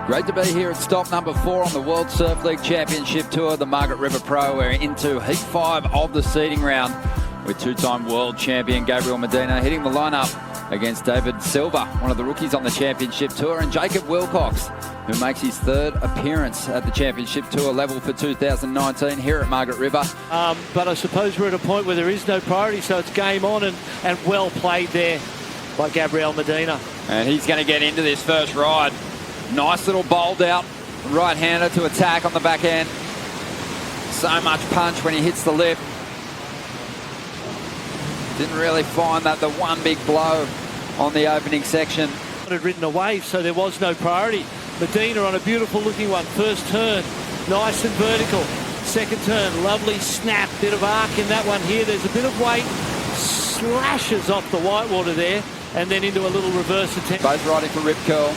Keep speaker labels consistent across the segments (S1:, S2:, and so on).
S1: Great to be here at stop number 4 on the World Surf League Championship Tour, the Margaret River Pro. We're into Heat 5 of the seeding round with two-time world champion Gabriel Medina hitting the lineup against Deivid Silva, one of the rookies on the Championship Tour, and Jacob Wilcox, who makes his third appearance at the Championship Tour level for 2019 here at Margaret River.
S2: But I suppose we're at a point where there is no priority, so it's game on, and well played there by Gabriel Medina.
S1: And he's going to get into this first ride. Nice little bowled out right-hander to attack on the back end. So much punch when he hits the lip. Didn't really find that the one big blow on the opening section.
S2: Had ridden a wave, so there was no priority. Medina on a beautiful looking one. First turn, nice and vertical. Second turn, lovely snap, bit of arc in that one here. There's a bit of weight, slashes off the whitewater there, and then into a little reverse attempt.
S1: Both riding for rip curl.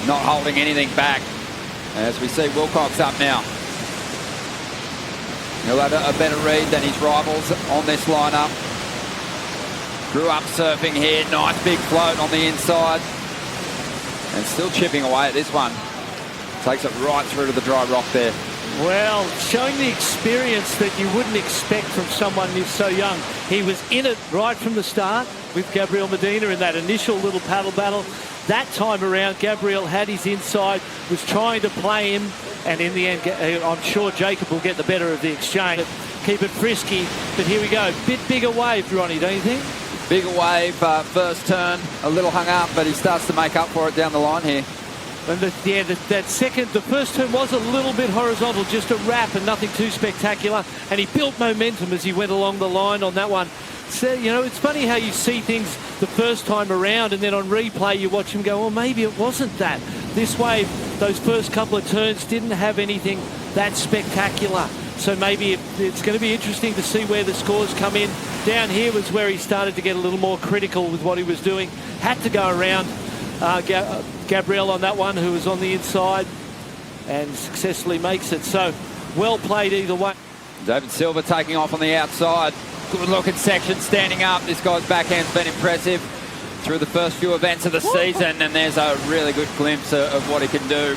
S1: Not holding anything back. As we see Wilcox up now. He'll have a better read than his rivals on this lineup. Grew up surfing here. Nice big float on the inside. And still chipping away at this one. Takes it right through to the dry rock there.
S2: Well, showing the experience that you wouldn't expect from someone who's so young. He was in it right from the start with Gabriel Medina in that initial little paddle battle. That time around, Gabriel had his inside, was trying to play him, and in the end, I'm sure Jacob will get the better of the exchange. Keep it frisky, but here we go. Bit bigger wave, Ronnie, don't you think?
S1: Bigger wave, first turn, a little hung up, but he starts to make up for it down the line here.
S2: And the first turn was a little bit horizontal, just a wrap and nothing too spectacular. And he built momentum as he went along the line on that one. So, you know, it's funny how you see things the first time around and then on replay you watch him go, well, maybe it wasn't that. This wave, those first couple of turns didn't have anything that spectacular. So maybe it's going to be interesting to see where the scores come in. Down here was where he started to get a little more critical with what he was doing. Had to go around Gabriel on that one, who was on the inside, and successfully makes it. So well played either way.
S1: Deivid Silva taking off on the outside. Good looking section standing up. This guy's backhand's been impressive through the first few events of the season, and there's a really good glimpse of what he can do,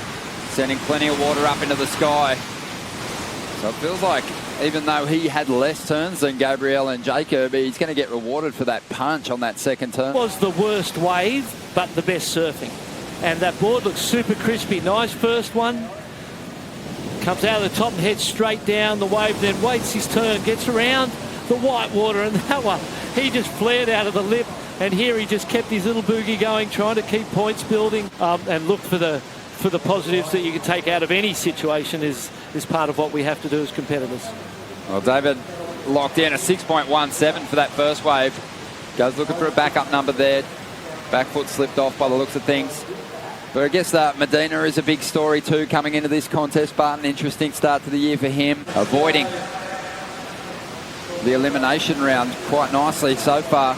S1: sending plenty of water up into the sky. So it feels like even though he had less turns than Gabriel and Jacob, he's going to get rewarded for that punch on that second turn.
S2: It was the worst wave, but the best surfing. And that board looks super crispy. Nice first one. Comes out of the top and heads straight down the wave, then waits his turn, gets around the whitewater, and that one, he just flared out of the lip. And here he just kept his little boogie going, trying to keep points building, and look for the positives that you can take out of any situation is part of what we have to do as competitors.
S1: Well, Deivid locked in a 6.17 for that first wave. Goes looking for a backup number there. Back foot slipped off by the looks of things. But I guess Medina is a big story too coming into this contest, but an interesting start to the year for him. Avoiding the elimination round quite nicely so far.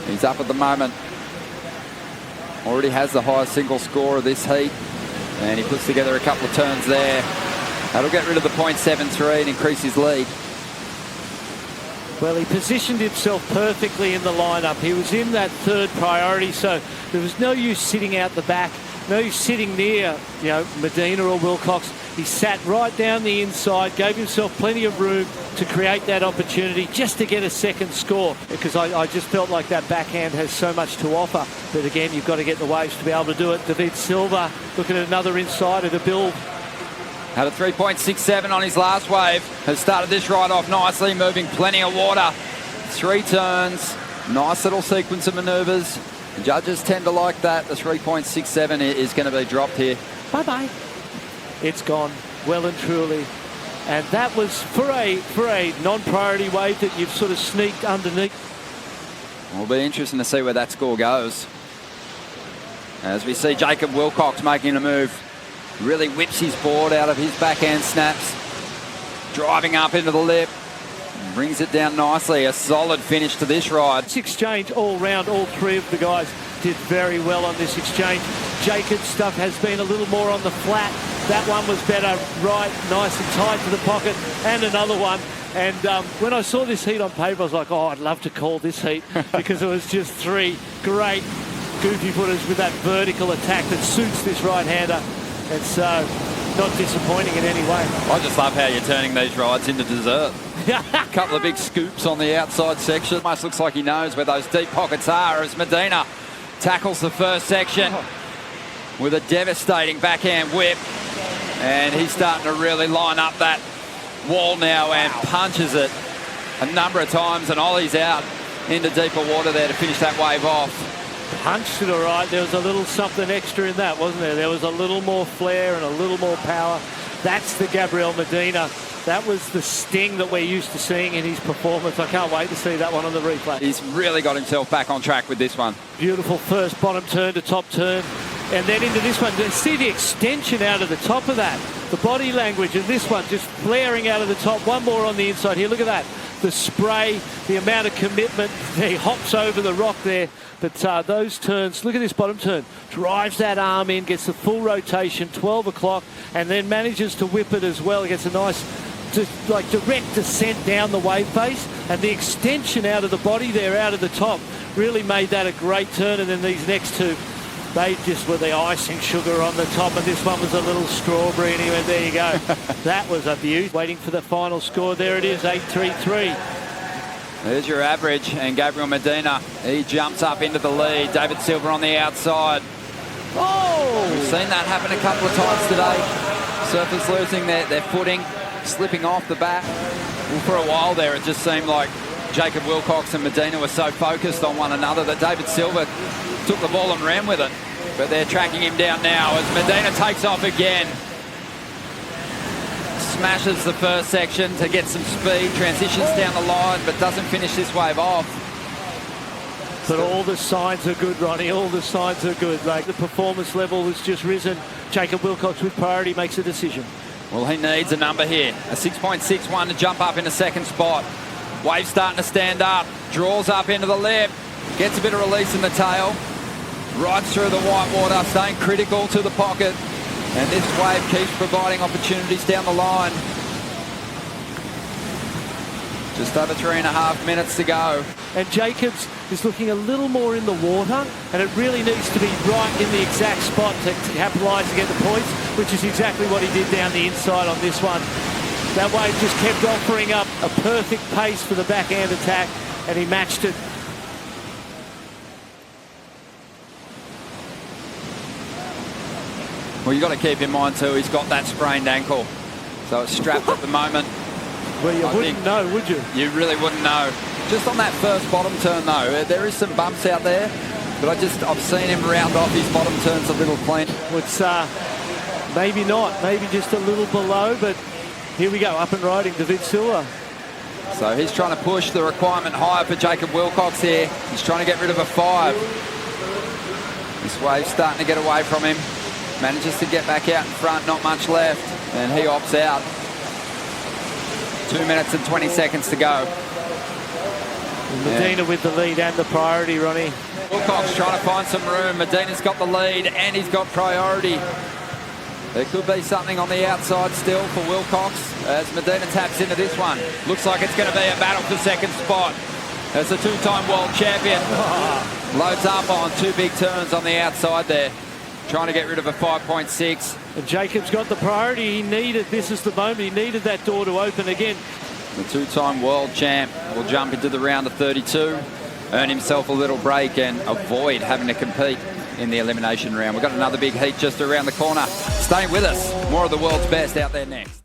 S1: He's up at the moment. Already has the highest single score of this heat. And he puts together a couple of turns there. That'll get rid of the .73 and increase his lead.
S2: Well, he positioned himself perfectly in the lineup. He was in that third priority, so there was no use sitting out the back, no use sitting near, you know, Medina or Wilcox. He sat right down the inside, gave himself plenty of room to create that opportunity just to get a second score, because I just felt like that backhand has so much to offer. But again, you've got to get the waves to be able to do it. Deivid Silva looking at another insider to build.
S1: Had a 3.67 on his last wave. Has started this ride off nicely, moving plenty of water. 3 turns, nice little sequence of manoeuvres. Judges tend to like that. The 3.67 is going to be dropped here.
S2: Bye-bye. It's gone, well and truly. And that was for a non-priority wave that you've sort of sneaked underneath.
S1: It'll be interesting to see where that score goes. As we see Jacob Wilcox making a move. Really whips his board out of his backhand snaps. Driving up into the lip. Brings it down nicely. A solid finish to this ride.
S2: This exchange all round, all three of the guys did very well on this exchange. Jacob's stuff has been a little more on the flat. That one was better, right, nice and tight to the pocket. And another one. And when I saw this heat on paper, I was like, oh, I'd love to call this heat because it was just 3 great goofy footers with that vertical attack that suits this right-hander. It's not disappointing in any way.
S1: I just love how you're turning these rides into dessert. A couple of big scoops on the outside section. Almost looks like he knows where those deep pockets are as Medina tackles the first section with a devastating backhand whip. And he's starting to really line up that wall now and punches it a number of times and ollies out into deeper water there to finish that wave off.
S2: Punched it all right. There was a little something extra in that, wasn't there? There was a little more flair and a little more power. That's the Gabriel Medina. That was the sting that we're used to seeing in his performance. I can't wait to see that one on the replay.
S1: He's really got himself back on track with this one.
S2: Beautiful first bottom turn to top turn. And then into this one, see the extension out of the top of that. The body language in this one just flaring out of the top. One more on the inside here. Look at that. The spray, the amount of commitment. He hops over the rock there. But those turns, look at this bottom turn. Drives that arm in, gets the full rotation, 12 o'clock, and then manages to whip it as well. He gets a nice direct descent down the wave face. And the extension out of the body there, out of the top, really made that a great turn. And then these next two, they just were the icing sugar on the top, and this one was a little strawberry, and he went, there you go. That was a beaut. Waiting for the final score. There it is, 8-3-3.
S1: There's your average, and Gabriel Medina, he jumps up into the lead. Deivid Silva on the outside.
S2: Oh!
S1: We've seen that happen a couple of times today. Surfers losing their footing, slipping off the back. Well, for a while there, it just seemed like Jacob Wilcox and Medina were so focused on one another that Deivid Silva took the ball and ran with it. But they're tracking him down now as Medina takes off again. Smashes the first section to get some speed, transitions down the line, but doesn't finish this wave off.
S2: But all the signs are good, Ronnie. All the signs are good. Like, the performance level has just risen. Jacob Wilcox with priority makes a decision.
S1: Well, he needs a number here. A 6.61 to jump up in the second spot. Wave starting to stand up. Draws up into the lip. Gets a bit of release in the tail. Right through the white water, staying critical to the pocket. And this wave keeps providing opportunities down the line. Just over 3.5 minutes to go.
S2: And Jacobs is looking a little more in the water, and it really needs to be right in the exact spot to capitalise and get the points, which is exactly what he did down the inside on this one. That wave just kept offering up a perfect pace for the backhand attack, and he matched it.
S1: Well, you've got to keep in mind too, he's got that sprained ankle. So it's strapped at the moment.
S2: Well, you wouldn't know, would you?
S1: You really wouldn't know. Just on that first bottom turn though, there is some bumps out there, but I've seen him round off his bottom turns a little clean.
S2: It's maybe not, maybe just a little below, but here we go, up and riding, Deivid Silva.
S1: So he's trying to push the requirement higher for Jacob Wilcox here. He's trying to get rid of a 5. This wave's starting to get away from him. Manages to get back out in front, not much left, and he opts out. 2 minutes and 20 seconds to go.
S2: Medina with the lead and the priority, Ronnie.
S1: Wilcox trying to find some room. Medina's got the lead and he's got priority. There could be something on the outside still for Wilcox as Medina taps into this one. Looks like it's going to be a battle for second spot as the two-time world champion loads up on 2 big turns on the outside there. Trying to get rid of a 5.6.
S2: And Jacob's got the priority he needed. This is the moment. He needed that door to open again.
S1: The two-time world champ will jump into the round of 32, earn himself a little break and avoid having to compete in the elimination round. We've got another big heat just around the corner. Stay with us. More of the world's best out there next.